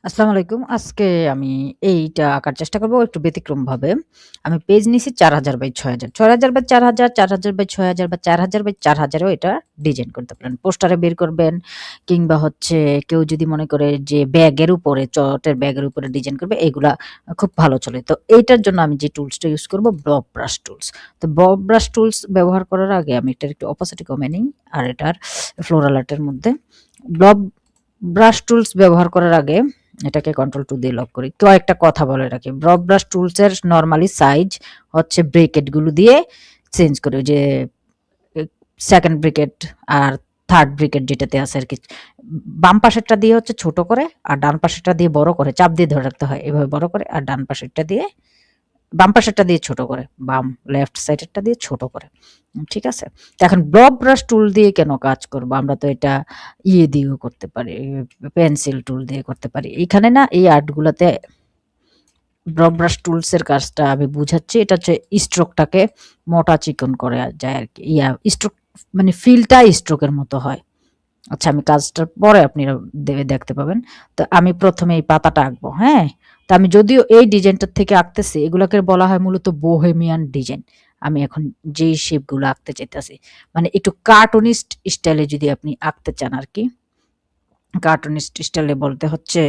আসসালামু আলাইকুম। আজকে আমি এইটা আঁকার চেষ্টা করব একটু ব্যতিক্রমভাবে। আমি পেজ নিছি ৪০০০ বাই ৬০০০, ৬০০০ বাই ৪০০০, ৪০০০ বাই ৬০০০ বা ৪০০০ বাই ৪০০০ এও এটা ডিজাইন করতে পারেন। পোস্টারে বের করবেন কিংবা হচ্ছে কেউ যদি মনে করে যে ব্যাগের উপরে, চটের ব্যাগের উপরে ডিজাইন করবে, এগুলা খুব ভালো চলে। তো এইটার জন্য আমি যে টুলসটা ইউজ করব বব ব্রাশ টুলস। তো বব ব্রাশ টুলস ব্যবহার করার আগে আমি এটার একটু অপাসিটি কমিয়ে নিই আর এটার ফ্লোরাল আর্টের মধ্যে বব ব্রাশ টুলস ব্যবহার করার আগে এটাকে কন্ট্রোল টু দিয়ে লক করি। কয়েকটা কথা বলে রাখি। ব্রড ব্রাশ টুলস এর নরমালি সাইজ হচ্ছে ব্রেকেট গুলো দিয়ে চেঞ্জ করি। ওই যে সেকেন্ড ব্রেকেট আর থার্ড ব্রেকেট যেটাতে আছে আরকি। বাম পাশেরটা দিয়ে হচ্ছে ছোট করে আর ডান পাশেরটা দিয়ে বড় করে চাপ দিয়ে ধরে রাখতে হয়। এভাবে বড় করে আর ডান পাশেরটা দিয়ে বাম পাশেরটা দিয়ে ছোট করে, বাম লেফট সাইডেরটা দিয়ে ছোট করে। ঠিক আছে? তো এখন ব্রড ব্রাশ টুল দিয়ে কেন কাজ করব? আমরা তো এটা ইয়ে দিয়েও করতে পারি, পেন্সিল টুল দিয়ে করতে পারি। এখানে না এই আর্টগুলাতে ব্রড ব্রাশ টুলস এর কাজটা আমি বুঝাচ্ছি। এটা হচ্ছে স্ট্রোকটাকে মোটা চিকন করে যায় আরকি। স্ট্রোক মানে ফিলটা স্ট্রোকের মতো হয়। আচ্ছা, আমি কাজটার পরে আপনারা দেখতে পাবেন। তো আমি ১ম এ এই পাতাটা আঁকবো, হ্যাঁ? তো আমি যদিও এই ডিজাইনটার থেকে আঁকতেছি, এগুলাকে বলা হয় মূলত বোহেমিয়ান ডিজাইন। আমি এখন যেই শেপগুলো আঁকতে চাইতেছি। মানে একটু কার্টুনিস্ট স্টাইলে যদি আপনি আঁকতে চান আরকি। কার্টুনিস্ট স্টাইলে বলতে হচ্ছে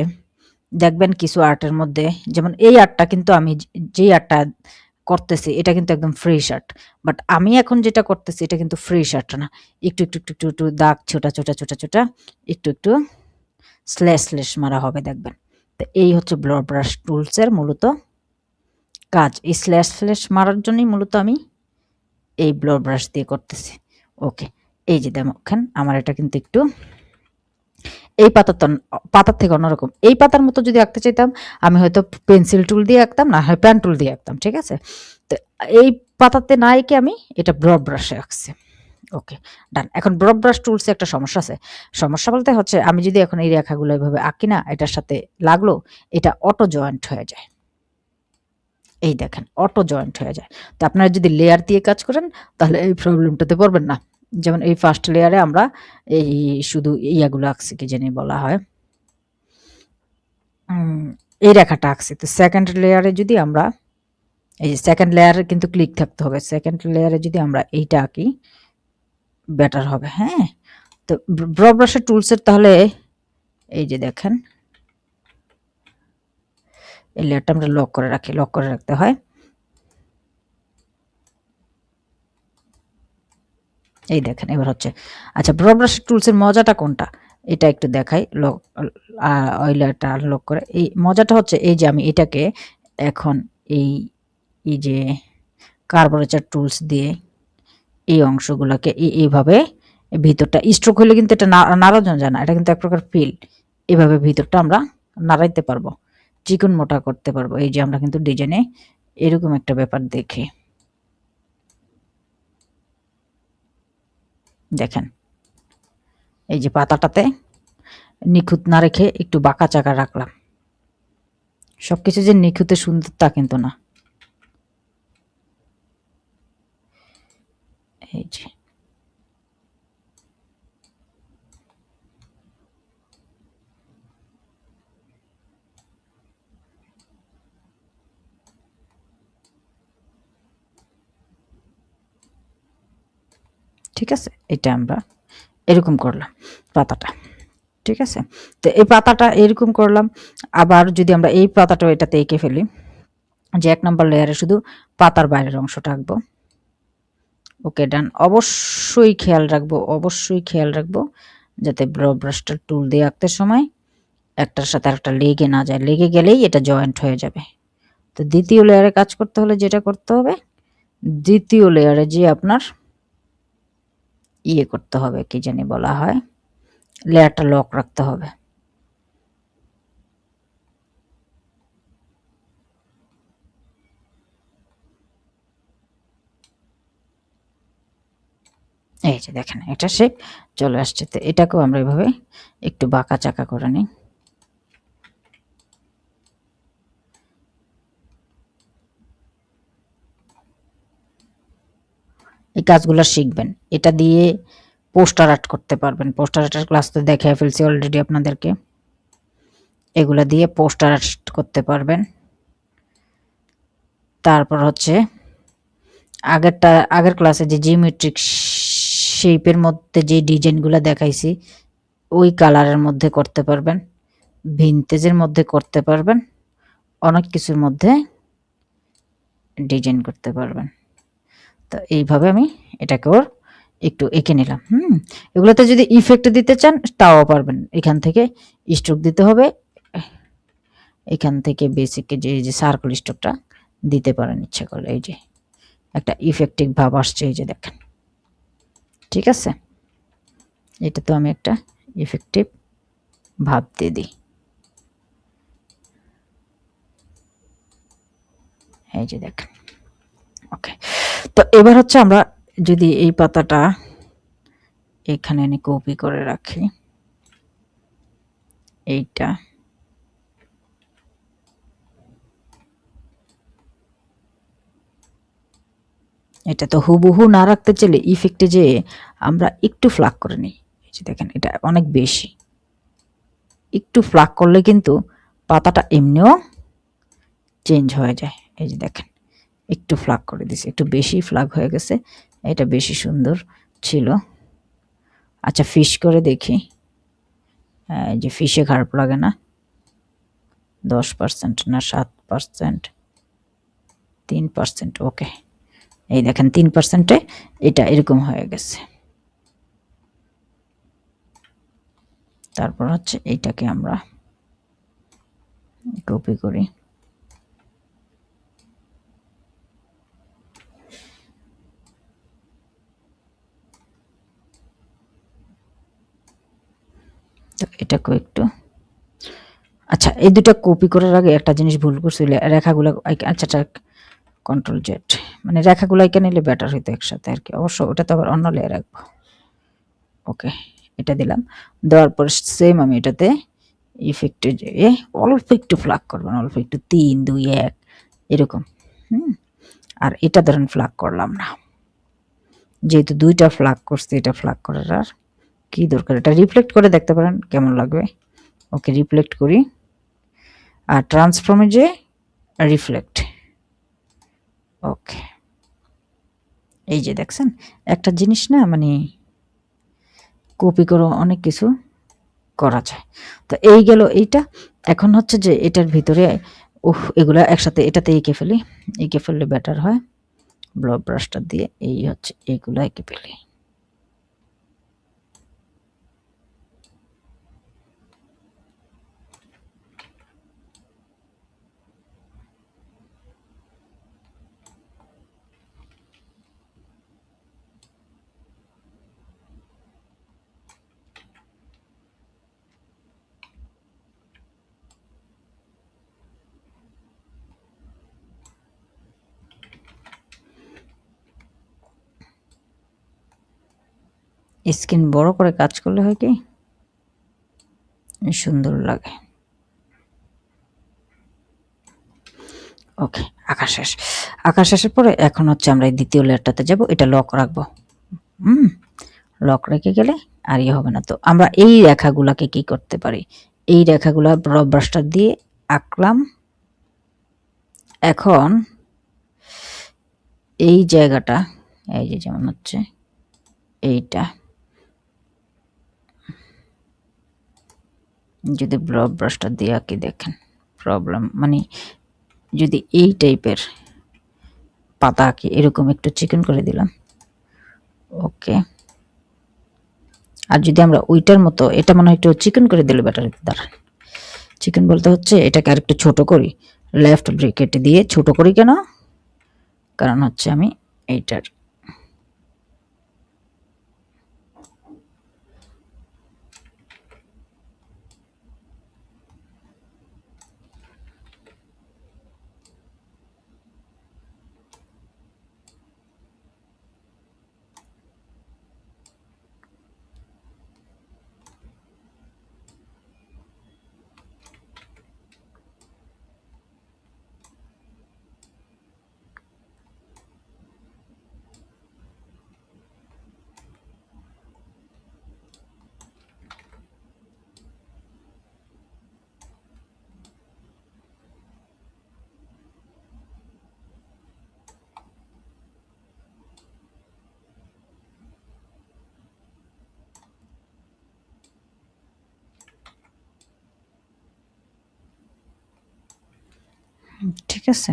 দেখবেন কিছু আর্টের মধ্যে যেমন এই আর্টটা কিন্তু আমি যেই আর্টটা করতেছি এটা কিন্তু একদম ফ্রেশ আর্ট। বাট আমি এখন যেটা করতেছি এটা কিন্তু ফ্রেশ আর্ট না। একটু দাগ ছোটা একটু স্ল্যাশ মারা হবে দেখবেন। তো এই হচ্ছে ব্রড ব্রাশ টুলস এর মূলত কাজ। এই স্ল্যাশ মারার জন্যই মূলত আমি এই ব্রড ব্রাশ দিয়ে করতেছি। ওকে। এই যে দেখেন আমার এটা কিন্তু একটু এই পাতার থেকে অন্যরকম। এই পাতার মতো যদি আঁকতে চাইতাম আমি হয়তো পেন্সিল টুল দিয়ে আঁকতাম, না হয় পেন টুল দিয়ে আঁকতাম। ঠিক আছে? তো এই পাতাতে না এঁকে আমি এটা ব্রড ব্রাশে আঁকছি। ওকে, ডান। এখন ব্রড ব্রাশ টুলস এ একটা সমস্যা আছে। সমস্যা বলতে হচ্ছে আমি যদি এখন এই রেখাগুলো এভাবে আঁকি না, এটার সাথে লাগলো, এটা অটো জয়েন্ট হয়ে যায়। এই দেখেন অটো জয়েন্ট হয়ে যায়। তো আপনারা যদি লেয়ার দিয়ে কাজ করেন তাহলে এই প্রবলেমটাতে পড়বেন না। যেমন এই ফার্স্ট লেয়ারে আমরা এই শুধু ইয়াগুলো আঁকছি, কি জানি বলা হয়, এই রেখাটা আঁকছি। তো সেকেন্ড লেয়ারে যদি আমরা এই যে সেকেন্ড লেয়ারে কিন্তু ক্লিক থাকতে হবে। সেকেন্ড লেয়ারে যদি আমরা এইটা আঁকি বেটার হবে, হ্যাঁ? তো ব্রড ব্রাশের টুলসের তাহলে এই যে দেখেন এই লেয়ারটা আমরা লক করে রাখি, লক করে রাখতে হয়। এই দেখেন এবার হচ্ছে। আচ্ছা, ব্রড ব্রাশের টুলসের মজাটা কোনটা? এটা একটু দেখাই। লক ওই লেয়ারটা আনলক করে এই মজাটা হচ্ছে এই যে আমি এটাকে এখন এই এই যে কার্বোরেচার টুলস দিয়ে এই অংশগুলোকে এইভাবে ভিতরটা স্ট্রোক হলে কিন্তু এটা নাড়ানো যায় না, এটা কিন্তু এক প্রকার ফিল। এভাবে ভিতরটা আমরা নাড়াইতে পারবো, চিকন মোটা করতে পারবো। এই যে আমরা কিন্তু ডিজাইনে এরকম একটা ব্যাপার দেখি, দেখেন এই যে পাতাটাতে নিখুঁত না রেখে একটু বাঁকা চাকা রাখলাম। সবকিছু যে নিখুঁতে সুন্দর তা কিন্তু না। এই যে ঠিক আছে, এটা আমরা এরকম করলাম পাতাটা। ঠিক আছে? তো এই পাতাটা এরকম করলাম। আবার যদি আমরা এই পাতাটা এটাতে এঁকে ফেলি, যে ১ নাম্বার লেয়ারে শুধু পাতার বাইরের অংশটা আঁকবো। ওকে, ডান। অবশ্যই খেয়াল রাখবো যাতে ব্রড ব্রাশটা টুল দিয়ে আঁকতে সময় একটার সাথে আরেকটা লেগে না যায়। লেগে গেলেই এটা জয়েন্ট হয়ে যাবে। তো দ্বিতীয় লেয়ারে কাজ করতে হলে যেটা করতে হবে, দ্বিতীয় লেয়ারে যে আপনার ইয়ে করতে হবে, কি জানি বলা হয়, লেয়ারটা লক রাখতে হবে। এই যে দেখেন এটা শেপ চলে আসছে। তো এটাকেও আমরা এভাবে একটু বাঁকা চাকা করে নিই। এই কাজগুলো শিখবেন, এটা দিয়ে পোস্টার আর্ট করতে পারবেন। পোস্টার আর্টের ক্লাস তো দেখাই ফেলছি অলরেডি আপনাদেরকে। এগুলা দিয়ে পোস্টার করতে পারবেন। তারপর হচ্ছে আগের ক্লাসে যে জিওমেট্রিক শেপের মধ্যে যে ডিজাইনগুলো দেখাইছি ওই কালারের মধ্যে করতে পারবেন, ভিনটেজের মধ্যে করতে পারবেন, অনেক কিছুর মধ্যে ডিজাইন করতে পারবেন। তো এইভাবে আমি এটাকেও একটু এঁকে নিলাম। এগুলোতে যদি ইফেক্ট দিতে চান তাও পারবেন। এখান থেকে স্ট্রোক দিতে হবে, এখান থেকে বেসিক যে সার্কেল স্ট্রোকটা দিতে পারেন ইচ্ছা করলে। এই যে একটা ইফেক্টিভ ভাব আসছে, এই যে দেখেন। ঠিক আছে, এটা তো আমি একটা ইফেক্টিভ ভাব দিয়ে দিই। এই যে দেখেন। ওকে, তো এবার হচ্ছে আমরা যদি এই পাতাটা এখানে এনে কপি করে রাখি, এইটা এটা তো হুবহু না রাখতে চাইলে ইফেক্টে যে আমরা একটু ফ্লাক করে নিই। এই যে দেখেন, এটা অনেক বেশি, একটু ফ্লাক করলে কিন্তু পাতাটা এমনিও চেঞ্জ হয়ে যায়। এই যে দেখেন, একটু ফ্লাক করে দিছি, একটু বেশি ফ্লাক হয়ে গেছে, এটা বেশি সুন্দর ছিল। আচ্ছা, ফিশ করে দেখি। এই যে ফিশে খারাপ লাগে না। 10% না 7%, 3%। ওকে, এই দেখেন 3%-এ এটা এরকম হয়ে গেছে। তারপর হচ্ছে এইটাকে আমরা কপি করি, তো এটাকেও একটু। আচ্ছা, এই দুটো কপি করার আগে একটা জিনিস ভুল করছি, রেখাগুলো। আচ্ছা, কন্ট্রোল জেড, মানে রেখাগুলো এখানে নিলে বেটার হইতো একসাথে আর কি। অবশ্য ওটা তো আবার অন্য লেয়ার রাখবো। ওকে, এটা দিলাম। দেওয়ার পর সেম আমি এটাতে ইফেক্টে যেয়ে অল্প একটু ফ্লাক করবেন, অল্প একটু, 3 2 1 এরকম। আর এটা ধরেন ফ্লাক করলাম না, যেহেতু দুইটা ফ্লাক করছি, এটা ফ্লাক করার আর কি দরকার। এটা রিফ্লেক্ট করে দেখতে পারেন কেমন লাগবে। ওকে, রিফ্লেক্ট করি, আর ট্রান্সফর্মে যে রিফ্লেক্ট। ওকে, এই যে দেখছেন, একটা জিনিস না মানে কপি করে অনেক কিছু করা যায়। তো এই গেল এইটা। এখন হচ্ছে যে এটার ভিতরে এগুলা একসাথে এটাতে এঁকে ফেলি, এঁকে ফেললে বেটার হয়। ব্লক ব্রাশটা দিয়ে এই হচ্ছে এইগুলো এঁকে ফেলি। স্ক্রিন বড় করে কাজ করলে হয় কি সুন্দর লাগে। ওকে, আঁকা শেষ। আঁকা শেষের পরে এখন হচ্ছে আমরা এই দ্বিতীয় লেয়ারটাতে যাব, এটা লক রাখবো। লক রেখে গেলে আর ইয়ে হবে না। তো আমরা এই রেখাগুলাকে কি করতে পারি, এই রেখাগুলা রব ব্রাশটা দিয়ে আঁকলাম। এখন এই জায়গাটা, এই যে যেমন হচ্ছে এইটা, যদি ব্লক ব্রাশটা দিয়ে আঁকি, দেখেন প্রবলেম, মানে যদি এই টাইপের পাতা আঁকি, এরকম একটু চিকন করে দিলাম। ওকে, আর যদি আমরা ওইটার মতো, এটা মনে হয় একটু চিকন করে দিলে বেটার হতো। দাঁড়ান, চিকন বলতে হচ্ছে এটাকে আর একটু ছোট করি, লেফট ব্রেকেট দিয়ে ছোট করি। কেন? কারণ হচ্ছে আমি এইটার ঠিক আছে?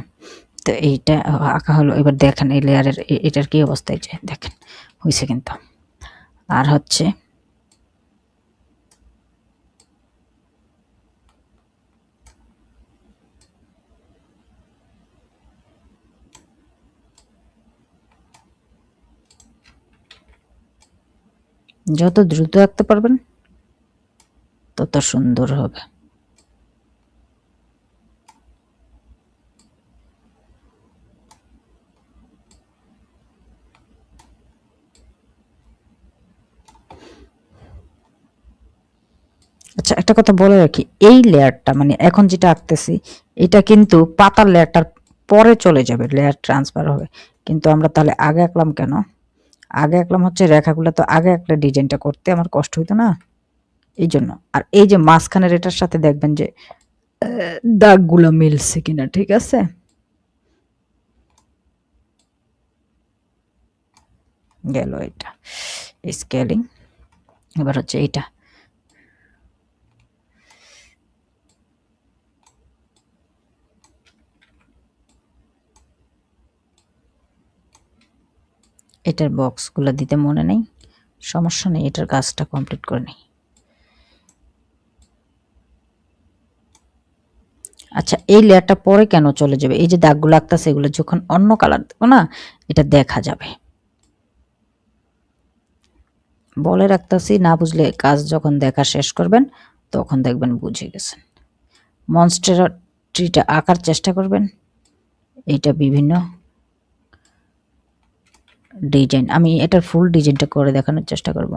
তো এইটা আঁকা হলো। এবার দেখেন এই লেয়ারের এটার কি অবস্থা, এই যে দেখেন হইছে কিন্তু। আর হচ্ছে যত দ্রুত আঁকতে পারবেন তত সুন্দর হবে। আচ্ছা, একটা কথা বলে রাখি, এই লেয়ারটা মানে এখন যেটা আঁকতেছি এটা কিন্তু পাতার লেয়ারটার পরে চলে যাবে, লেয়ার ট্রান্সফার হবে। কিন্তু আমরা তাহলে আগে আঁকলাম কেন? আগে আঁকলাম হচ্ছে রেখাগুলো তো আগে আঁকলে ডিজাইনটা করতে আমার কষ্ট হইতো না, এই জন্য। আর এই যে মাঝখানের এটার সাথে দেখবেন যে দাগগুলো মিলছে কিনা, ঠিক আছে? গেল এটা স্কেলিং। এবার হচ্ছে এইটা, এটার বক্সগুলো দিতে মনে নেই, সমস্যা নেই, এটার কাজটা কমপ্লিট করে নেই। আচ্ছা, এই লেয়ারটা পরে কেন চলে যাবে? এই যে দাগগুলো আঁকতেছে এগুলো যখন অন্য কালার দেবো না, এটা দেখা যাবে। বলে রাখতেছি, না বুঝলে কাজ যখন দেখা শেষ করবেন তখন দেখবেন বুঝে গেছেন। মনস্টেরা ট্রিটা আঁকার চেষ্টা করবেন। এইটা বিভিন্ন ডিজাইন, আমি এটার ফুল ডিজাইনটা করে দেখানোর চেষ্টা করব।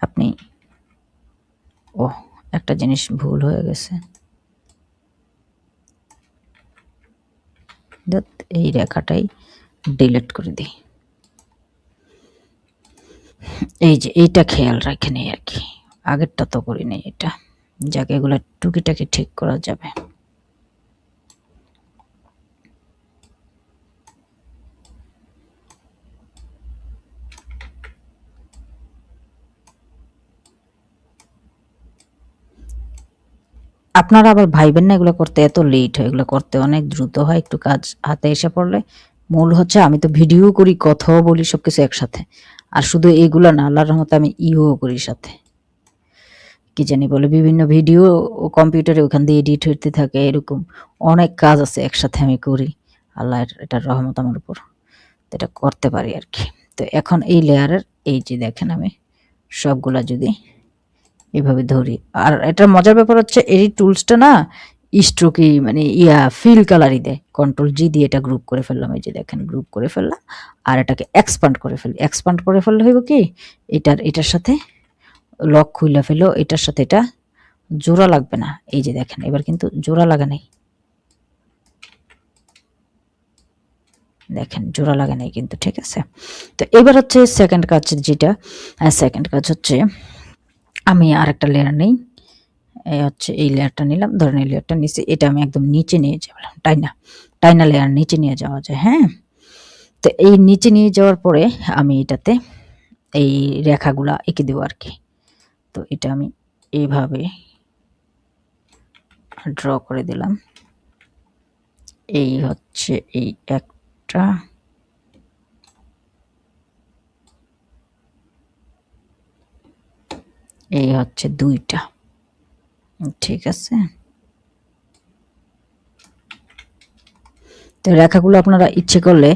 আপনি ও, একটা জিনিস ভুল হয়ে গেছে, এই রেখাটাই ডিলিট করে দিই। এই যে এইটা খেয়াল রাখেন আর কি, আগেরটা তো করি নেই, এটা যাকে এগুলো টুকিটাকি ঠিক করা যাবে। আপনারা আবার ভাইবেন না এগুলো করতে এত লেট হয়, এগুলো করতে অনেক দ্রুত হয়, একটু কাজ হাতে এসে পড়লে। মূল হচ্ছে আমি তো ভিডিও করি, কথাও বলি, সবকিছু একসাথে। আর শুধু এগুলো না, আল্লাহর রহমতে আমি করি সাথে, কি জানি বলে বিভিন্ন ভিডিও কম্পিউটারে ওখান দিয়ে এডিট হতে থাকে, এরকম অনেক কাজ আছে একসাথে আমি করি। আল্লাহর এটার রহমত আমার উপর, তো এটা করতে পারি আর কি। তো এখন এই লেয়ারের এই যে দেখেন আমি সবগুলা যদি এভাবে ধরি, আর এটার মজার ব্যাপার হচ্ছে এই টুলসটা না স্ট্রোকই মানে ফিল কালারই দেয়। কন্ট্রোল জি দিয়ে এটা গ্রুপ করে ফেললাম, এই যে দেখেন গ্রুপ করে ফেললাম। আর এটাকে এক্সপান্ড করে ফেলি, এক্সপান্ড করে ফেললে হইব কি, এটার সাথে লক খুইলা ফেলো, এটার সাথে এটা জোড়া লাগবে না। এই যে দেখেন এবার কিন্তু জোড়া লাগে নাই, দেখেন জোড়া লাগে নাই কিন্তু, ঠিক আছে? তো এবার হচ্ছে সেকেন্ড কাজ, যেটা সেকেন্ড কাজ হচ্ছে আমি আর একটা লেয়ার নেই, এই হচ্ছে এই লেয়ারটা নিলাম, ধরেন এই লেয়ারটা নিচে, এটা আমি একদম নিচে নিয়ে যাবো, টাইনা টাইনা লেয়ার নিচে নিয়ে যাওয়া যায়, হ্যাঁ? তো এই নিচে নিয়ে যাওয়ার পরে আমি এটাতে এই রেখাগুলা এঁকে দেবো আর কি। তো এটা আমি এইভাবে ড্র করে দিলাম। এই হচ্ছে এই একটা, এই হচ্ছে দুইটা, ঠিক আছে? তো রেখাগুলো আপনারা ইচ্ছে করলে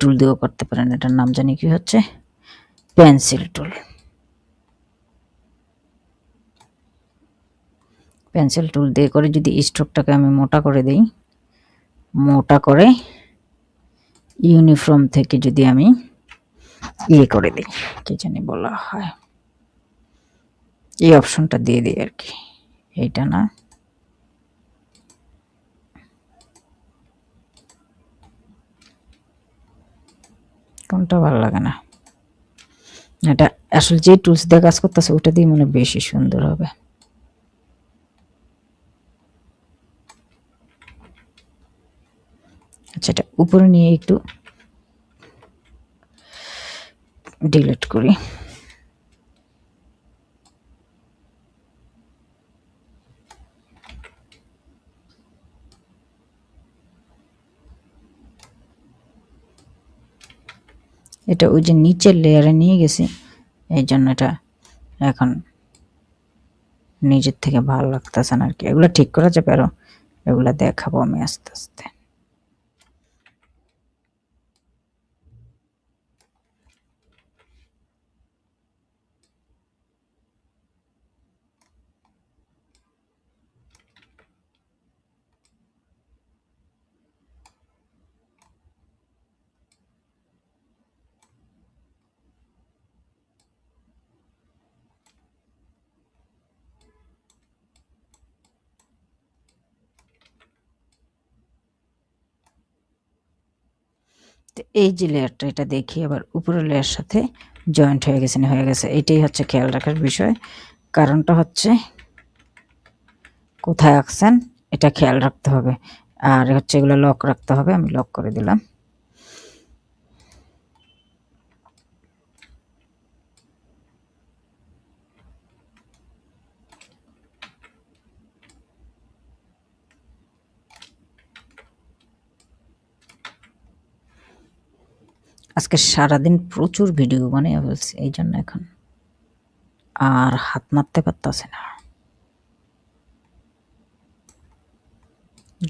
টুল দিয়েও করতে পারেন, এটার নাম জানি কি হচ্ছে, পেন্সিল টুল। পেন্সিল টুল দিয়ে করে যদি স্ট্রোকটাকে আমি মোটা করে দিই, মোটা করে ইউনিফর্ম থেকে যদি আমি করে দিই, কি জানি বলা হয়, এই অপশনটা দিয়ে দিই আর কি, এইটা না, কোনটা ভালো লাগে না, এটা আসলে যে টুলস দিয়ে কাজ করতেছে ওটা দিয়ে মনে বেশি সুন্দর হবে। আচ্ছা, এটা উপরে নিয়ে একটু ডিলিট করি। এটা ওই যে নিচের লেয়ারে নিয়ে গেছি, এই জন্য এটা এখন নিজের থেকে ভালো লাগতেছে না আর কি। এগুলো ঠিক করা যাবে, আরো এগুলা দেখাবো আমি আস্তে আস্তে। এই যে লেয়ারটা, এটা দেখি আবার উপরের লেয়ার সাথে জয়েন্ট হয়ে গেছে না হয়ে গেছে, এটাই হচ্ছে খেয়াল রাখার বিষয়। কারণটা হচ্ছে কোথায় আঁকছেন এটা খেয়াল রাখতে হবে। আর হচ্ছে এগুলো লক রাখতে হবে, আমি লক করে দিলাম। আজকে সারাদিন প্রচুর ভিডিও বানিয়ে ফেলছি, এই জন্য এখন আর হাত মারতে পারতেছে না।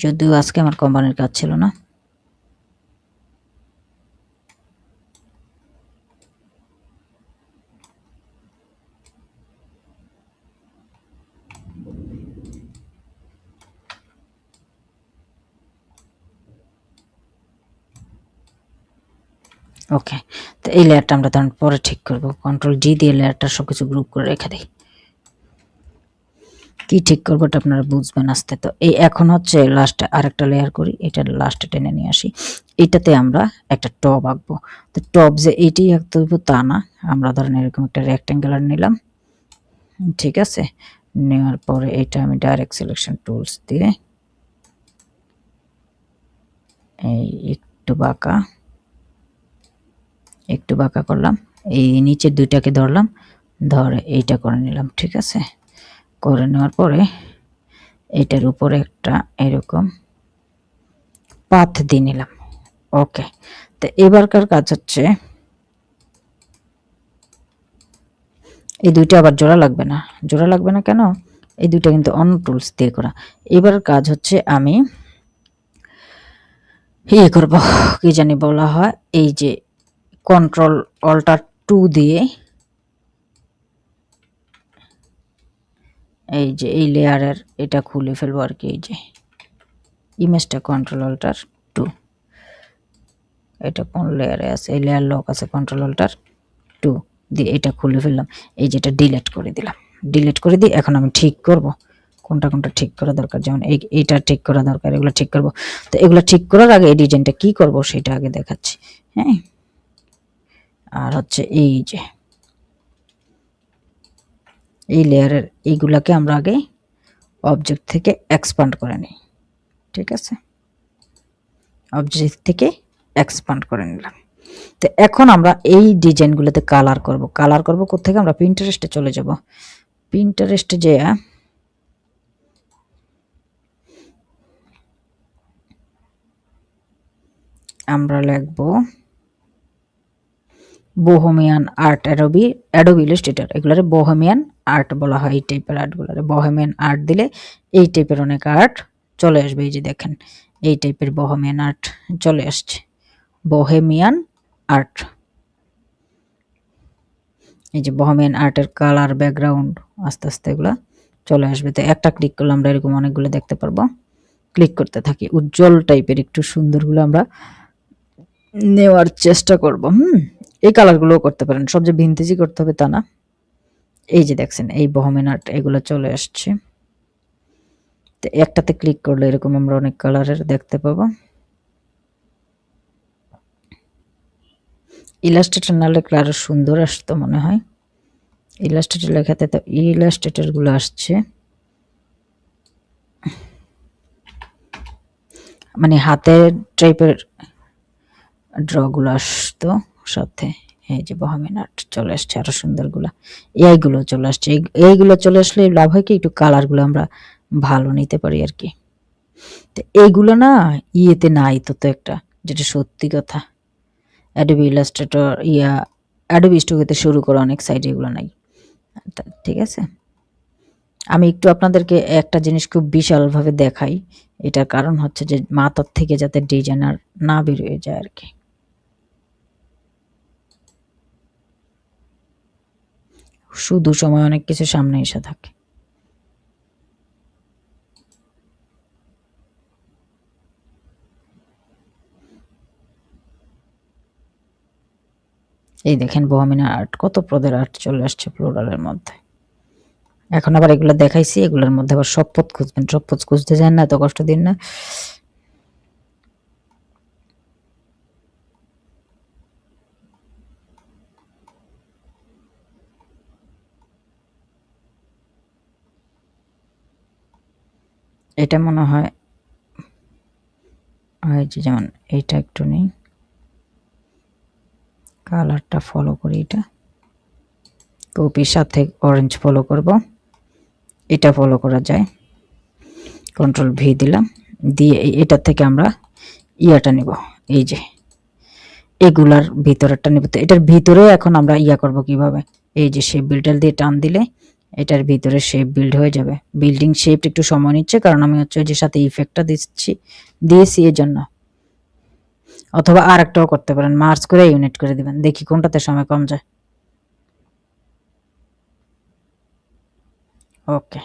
যদিও আজকে আমার কোম্পানির কাজ ছিল না। ওকে, তো এই লেয়ারটা আমরা তখন পরে ঠিক করব। কন্ট্রোল জি দিয়ে লেয়ারটা সবকিছু গ্রুপ করে রেখে দিই। কি ঠিক করবো এটা আপনারা বুঝবেন আস্তে। তো এই এখন হচ্ছে লাস্টে আরেকটা লেয়ার করি, এটা লাস্টে টেনে নিয়ে আসি। এটাতে আমরা একটা টপ আঁকবো। তো টপ যে এইটাই আঁকতে হইব তা না, আমরা ধরেন এরকম একটা রেক্টেঙ্গুলার নিলাম, ঠিক আছে। নেওয়ার পরে এটা আমি ডাইরেক্ট সিলেকশন টুলস দিয়ে এই একটু বাঁকা করলাম। এই নিচের দুইটাকে ধরলাম, ধরে এইটা করে নিলাম, ঠিক আছে। করে নেওয়ার পরে এটার উপরে একটা এরকম পাথ দিয়ে নিলাম। ওকে, তো এবারকার কাজ হচ্ছে এই দুইটা আবার জোড়া লাগবে না। জোড়া লাগবে না কেন? এই দুইটা কিন্তু অন্য টুলস দিয়ে করা। এবার কাজ হচ্ছে আমি ইয়ে করব, কি জানি বলা হয়, এই যে কন্ট্রোল অল্টার 2 দিয়ে এই যে এই লেয়ারের এটা খুলে ফেলবো আর কি। এই যে ইমেজটা কন্ট্রোল অল্টার 2, এটা কোন লেয়ারে আছে, এই লেয়ার লক আছে, কন্ট্রোল অল্টার 2 দিয়ে এটা খুলে ফেললাম। এই যেটা ডিলিট করে দিলাম, ডিলিট করে দিই। এখন আমি ঠিক করব কোনটা কোনটা ঠিক করা দরকার, যেমন এইটা ঠিক করা দরকার, এগুলো ঠিক করব। তো এগুলো ঠিক করার আগে এই ডিজাইনটা কি করব সেটা আগে দেখাচ্ছি। হ্যাঁ, আর হচ্ছে এই যে এই লেয়ারের এইগুলাকে আমরা আগে অবজেক্ট থেকে এক্সপান্ড করে নিই, ঠিক আছে। অবজেক্ট থেকে এক্সপান্ড করে নিলাম। তো এখন আমরা এই ডিজাইনগুলোতে কালার করব। কালার করব কোত্থেকে? আমরা পিন্টারেস্টে চলে যাব। পিন্টারেস্টে যে আমরা লিখব বোহেমিয়ান আর্ট, অ্যাডোবি ইলাস্ট্রেটর, এগুলারে বোহেমিয়ান আর্ট বলা হয়। এই টাইপের আর্টগুলারে বোহেমিয়ান আর্ট দিলে এই টাইপের অনেক আর্ট চলে আসবে। এই যে দেখেন এই টাইপের বোহেমিয়ান আর্ট চলে আসছে। বোহেমিয়ান আর্ট, এই যে বোহেমিয়ান আর্টের কালার, ব্যাকগ্রাউন্ড আস্তে আস্তে এগুলা চলে আসবে। তো একটা ক্লিক করলে আমরা এরকম অনেকগুলো দেখতে পারবো। ক্লিক করতে থাকি, উজ্জ্বল টাইপের একটু সুন্দরগুলো আমরা নেওয়ার চেষ্টা করব। এই কালারগুলোও করতে পারেন, সব যে ভিনটেজই করতে হবে তা না। এই যে দেখছেন এই বোহেমিয়ান আর্ট এগুলো চলে আসছে। তো একটাতে ক্লিক করলে এরকম আমরা অনেক কালারের দেখতে পাবো। ইলাস্ট্রেটর না লেখলে আরো সুন্দর আসতো মনে হয়। ইলাস্ট্রেটর লেখাতে তো ইলাস্ট্রেটর গুলো আসছে, মানে হাতের টাইপের ড্র গুলো আসতো সাথে। এই যে বোহেমিয়ান আর্ট চলে আসছে, আরো সুন্দরগুলা এইগুলো চলে আসছে। এইগুলো চলে আসলে লাভ হয় কি, একটু কালার গুলো আমরা ভালো নিতে পারি আর কি। তো এইগুলো না ইয়েতে নাই তো একটা, যেটা সত্যি কথা। অ্যাডোবি ইলাস্ট্রেটর অ্যাডোবি স্টুডিওতে শুরু করে অনেক সাইট এগুলো নাই। ঠিক আছে, আমি একটু আপনাদেরকে একটা জিনিস খুব বিশালভাবে দেখাই। এটার কারণ হচ্ছে যে মাথার থেকে যাতে ডিজাইনার না বেরিয়ে যায় আর কি। শুধু সময় অনেক কিছু সামনে এসে থাকে। এই দেখেন বোহামিনা আর্ট, কত পদের আর্ট চলে আসছে ফ্লোরালের মধ্যে। এখন আবার এগুলো দেখাইছি, এগুলোর মধ্যে আবার সব পদ খুঁজবেন, সব পদ খুঁজতে যান না, এত কষ্ট দিন না। এটা মনে হয় যে যেমন এইটা একটু নেই, কালারটা ফলো করি, এটা কপির সাথে অরেঞ্জ ফলো করব, এটা ফলো করা যায়। কন্ট্রোল ভি দিলাম, দিয়ে এটা থেকে আমরা ইয়াটা নিব, এই যে এগুলার ভিতরেরটা নিব। তো এটার ভিতরে এখন আমরা ইয়া করব কিভাবে, এই যে শেপ বিল্ডার দিয়ে টান দিলে এটার ভিতরে শেপ বিল্ড হয়ে যাবে। বিল্ডিং শেপটা একটু সময় নিচ্ছে, কারণ আমি হচ্ছে যে সাথে ইফেক্টটা দিয়েছি এর জন্য। অথবা আর একটাও করতে পারেন, মার্জ করে ইউনিট করে দিবেন, দেখি কোনটাতে সময় কম যায়। ওকে,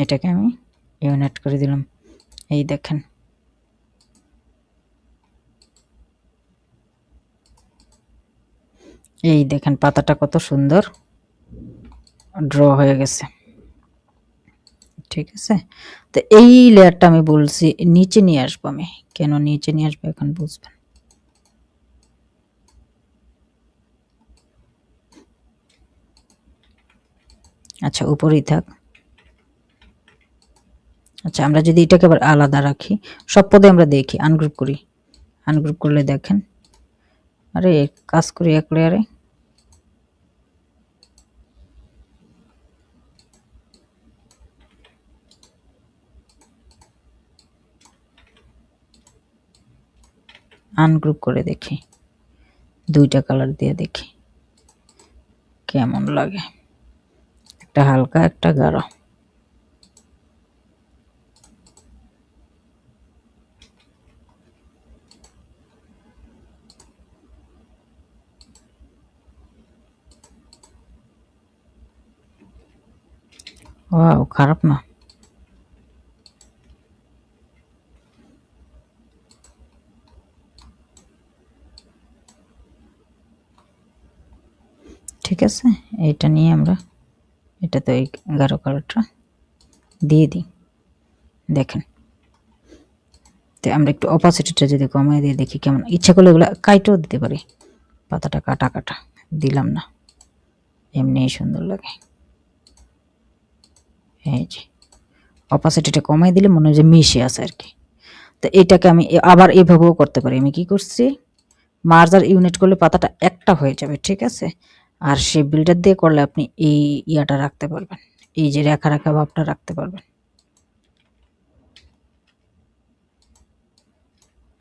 এটাকে আমি ইউনিট করে দিলাম। এই দেখেন, এই দেখেন পাতাটা কত সুন্দর ড্র হয়ে গেছে। ঠিক আছে, তো এই লেয়ারটা আমি বলছি নিচে নিয়ে আসবো। আমি কেন নিচে নিয়ে আসবো এখন বুঝবেন। আচ্ছা, উপরেই থাক। আচ্ছা, আমরা যদি এটাকে আবার আলাদা রাখি, সব পদে আমরা দেখি, আনগ্রুপ করি, আনগ্রুপ করলে দেখেন, আরে কাজ করি এক লেয়ারে। আনগ্রুপ করে দেখি, দুইটা কালার দিয়ে দেখি কেমন লাগে, একটা হালকা একটা গাঢ়। ওয়াও, খারাপ না। ঠিক আছে, এইটা নিয়ে আমরা এটাতে ওই গাঢ় কালারটা দিয়ে দিই। দেখেন, তো আমরা একটু অপাসিটিটা যদি কমাই দিয়ে দেখি কেমন, ইচ্ছা করলে এগুলো কাইটেও দিতে পারি। পাতাটা কাটা কাটা দিলাম না, এমনি সুন্দর লাগে। এই যে অপাসিটিটা কমাই দিলে মনে হয় যে মিশে আছে আর কি। তো এটাকে আমি আবার এভাবেও করতে পারি। আমি কি করছি, মার্জার ইউনিট করলে পাতাটা একটা হয়ে যাবে। ঠিক আছে, আর শেপ বিল্ডার দিয়ে করলে আপনি এই ইয়াটা রাখতে পারবেন, এই যে রেখা রেখা ভাবটা রাখতে পারবেন।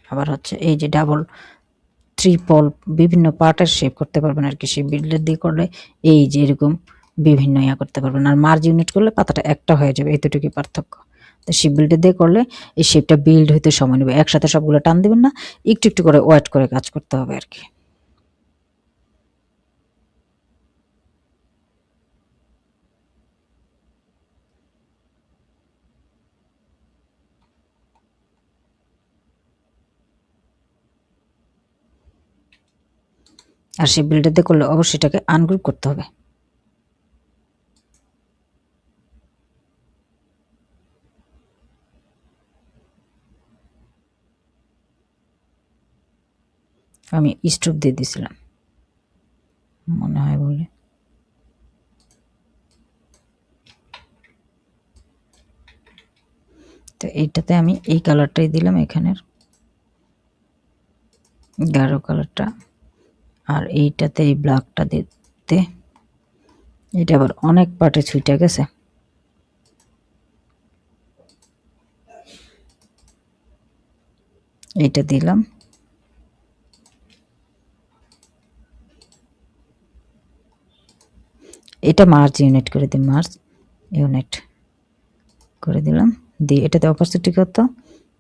আবার হচ্ছে এই যে ডাবল ট্রিপল বিভিন্ন পার্টের শেপ করতে পারবেন আর কি। শেপ বিল্ডার দিয়ে করলে এই যে এরকম বিভিন্ন ইয়া করতে পারবেন, আর মার্জ ইউনিট করলে পাতাটা একটা হয়ে যাবে, এতটুকুই পার্থক্য। তো শেপ বিল্ডার দিয়ে করলে এই শেপটা বিল্ড হইতে সময় নেবে, একসাথে সবগুলো টান দিবেন না, একটু একটু করে ওয়েট করে কাজ করতে হবে আর কি। আর শেপ বিল্ডার দিয়ে করলে অবশ্যই এটাকে আনগ্রুপ করতে হবে। আমি স্ট্রোক দিয়ে দিছিলাম মনে হয় বলে। তো এইটাতে আমি এই কালারটাই দিলাম, এখানের গাঢ় কালারটা, আর এইটাতে এই ব্ল্যাকটা দিতে। এটা আবার অনেক পার্টে ছুটে গেছে। এইটা দিলাম, এটা মার্জ ইউনিট করে দিই, মার্জ ইউনিট করে দিলাম, দিয়ে এটাতে অপাসিটি কত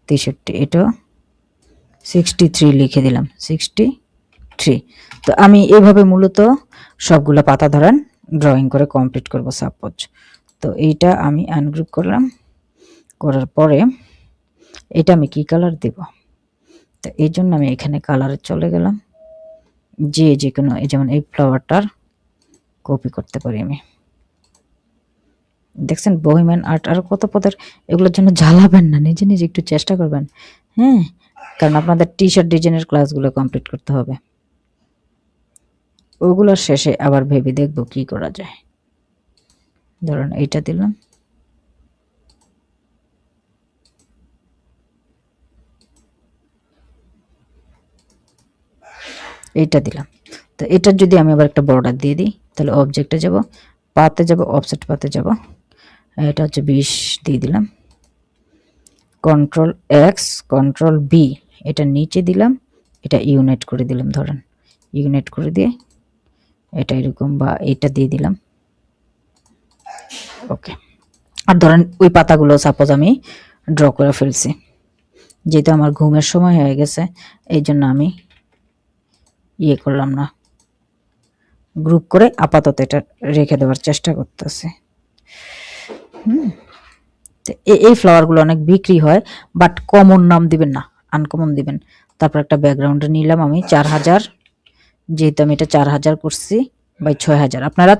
63, এটা 63 লিখে দিলাম, 63। তো আমি এভাবে মূলত সবগুলো পাতা ধরেন ড্রয়িং করে কমপ্লিট করব সাপোজ। তো এইটা আমি আনগ্রুপ করলাম, করার পরে এটা আমি কি কালার দেব, তো এই জন্য আমি এখানে কালারে চলে গেলাম, যে কোনো যেমন এই ফ্লাওয়ারটার কপি করতে পারি আমি। দেখছেন বহিম্যান আর্ট আর কত পদের, এগুলোর জন্য জ্বালাবেন না, নিজে নিজে একটু চেষ্টা করবেন, হ্যাঁ, কারণ আপনাদের টি শার্ট ডিজাইনের ক্লাসগুলো কমপ্লিট করতে হবে। ওগুলোর শেষে আবার ভেবে দেখব কি করা যায়। ধরুন এইটা দিলাম, এইটা দিলাম। তো এটার যদি আমি আবার একটা বর্ডার দিয়ে দিই, তাহলে অবজেক্টে যাব, পাতে যাব, অফসেট পাতে যাব, এটা হচ্ছে 20 দিয়ে দিলাম, কন্ট্রোল এক্স কন্ট্রোল বি, এটা নিচে দিলাম, এটা ইউনাইট করে দিলাম, ধরেন ইউনাইট করে দিয়ে এটা এরকম বা এটা দিয়ে দিলাম, ওকে। আর ধরেন ওই পাতাগুলো সাপোজ আমি ড্র করে ফেলছি, যেহেতু আমার ঘুমের সময় হয়ে গেছে এই জন্য আমি ইয়ে করলাম না, গ্রুপ করে আপাতত এটা রেখে দেওয়ার চেষ্টা করতেছি। এই ফ্লাওয়ারগুলো অনেক বিক্রি হয়, বাট কমন নাম দিবেন না, আনকমন দিবেন। তারপর একটা ব্যাকগ্রাউন্ডে নিলাম আমি 4000, যেহেতু আমি এটা 4000 করছি বাই 6000, আপনারা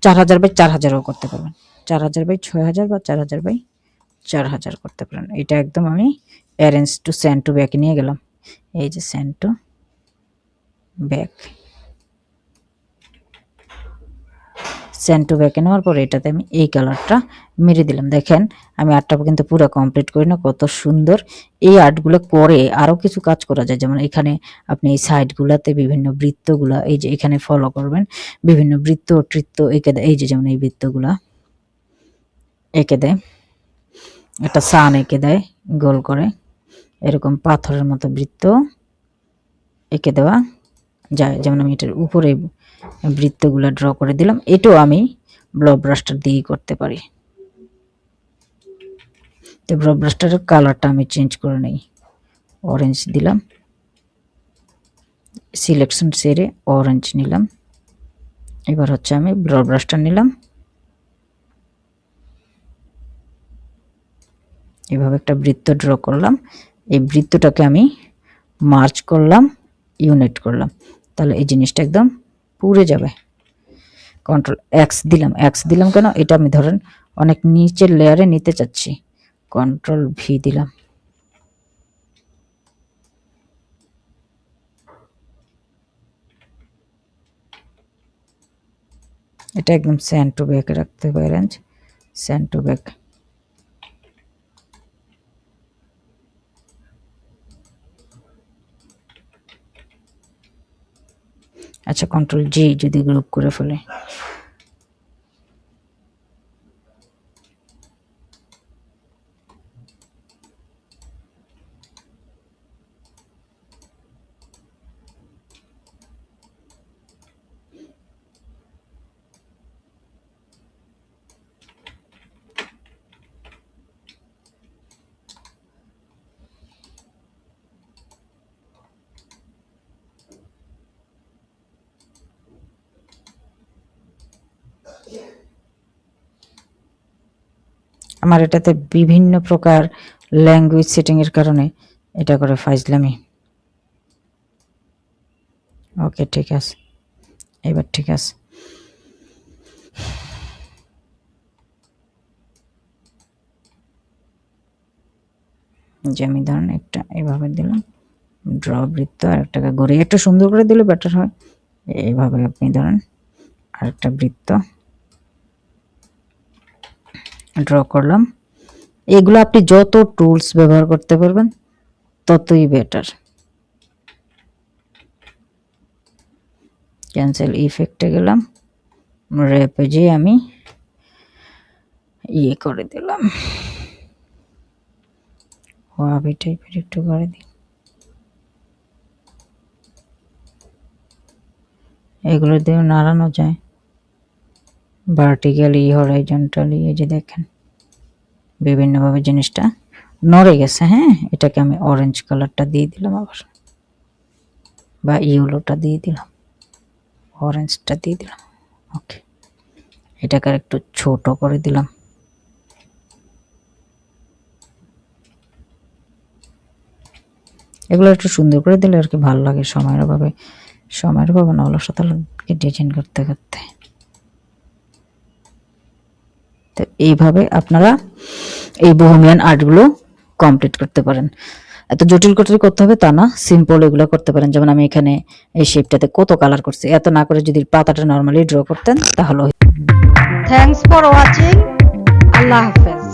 4000 বাই 4000ও করতে পারবেন, 4000 বাই 6000 বা 4000 বাই 4000 করতে পারেন। এটা একদম আমি অ্যারেঞ্জ টু সেন্ড টু ব্যাকে নিয়ে গেলাম, এই যে send to back, send to ব্যাকে নেওয়ার পরে এটাতে আমি এই কালারটা মেরে দিলাম। দেখেন আমি আর্টটা কিন্তু পুরো কমপ্লিট করি না, কত সুন্দর। এই আর্টগুলো করে আরও কিছু কাজ করা যায়, যেমন এখানে আপনি এই সাইডগুলোতে বিভিন্ন বৃত্তগুলা, এই যে এখানে ফলো করবেন, বিভিন্ন বৃত্ত টৃত্ত এঁকে দেয়, এই যে যেমন এই বৃত্তগুলা এঁকে দেয়, একটা সান এঁকে দেয় গোল করে, এরকম পাথরের মতো বৃত্ত এঁকে দেওয়া যায়। যেমন আমি এটার উপরে বৃত্তগুলো ড্র করে দিলাম, এটাও আমি ব্লক ব্রাশটার দিয়েই করতে পারি। তো ব্লক ব্রাশটারের কালারটা আমি চেঞ্জ করে নেই, অরেঞ্জ দিলাম, সিলেকশন সেরে অরেঞ্জ নিলাম। এবার হচ্ছে আমি ব্লক ব্রাশটা নিলাম, এভাবে একটা বৃত্ত ড্র করলাম, এই বৃত্তটাকে আমি মার্চ করলাম, ইউনিট করলাম, তাহলে এই জিনিসটা একদম পুড়ে যাবে। কন্ট্রোল এক্স দিলাম, এক্স দিলাম কেন, এটা আমি ধরেন অনেক নিচের লেয়ারে নিতে চাচ্ছি, কন্ট্রোল ভি দিলাম, এটা একদম সেন্ড টু ব্যাক রাখতে পারেন, সেন্ড টু ব্যাক। আচ্ছা কন্ট্রোল জি যদি গ্রুপ করে ফেলে, আমার এটাতে বিভিন্ন প্রকার ল্যাঙ্গুয়েজ সেটিং এর কারণে এটা করে ফাইজলামি। ওকে ঠিক আছে, এবার ঠিক আছে। যে আমি ধরেন একটা এভাবে দিলাম, ড্র বৃত্ত, আর একটা ঘুরে একটু সুন্দর করে দিলে বেটার হয়। এইভাবে আপনি ধরেন আরেকটা বৃত্ত ড্র করলাম। এগুলো আপনি যত টুলস ব্যবহার করতে পারবেন ততই বেটার। ক্যান্সেল ইফেক্টে গেলাম, র্যাপে যে আমি ইয়ে করে দিলাম, ওয়াবি টাইপের একটু করে দিই। এগুলো দিয়েও নাড়ানো যায় ভার্টিক্যালি, হরাইজন্টালি। এই যে দেখেন বিভিন্নভাবে জিনিসটা নড়ে গেছে। হ্যাঁ, এটাকে আমি অরেঞ্জ কালারটা দিয়ে দিলাম আবার, বা ইয়েলোটা দিয়ে দিলাম, অরেঞ্জটা দিয়ে দিলাম। ওকে, এটাকে একটু ছোট করে দিলাম। এগুলো একটু সুন্দর করে দিলে আর কি ভালো লাগে। সময়ের অভাবে না, অলসতাকে ডিজাইন করতে করতে। তো এইভাবে আপনারা এই বোহেমিয়ান আর্টগুলো কমপ্লিট করতে পারেন। এত জটিল করতে হবে তা না, সিম্পল এগুলো করতে পারেন। যেমন আমি এখানে এই শেপটাতে কত কালার করছি, এত না করে যদি পাতাটা নর্মালি ড্র করতেন তাহলে। Thanks for watching. আল্লাহ হাফেজ।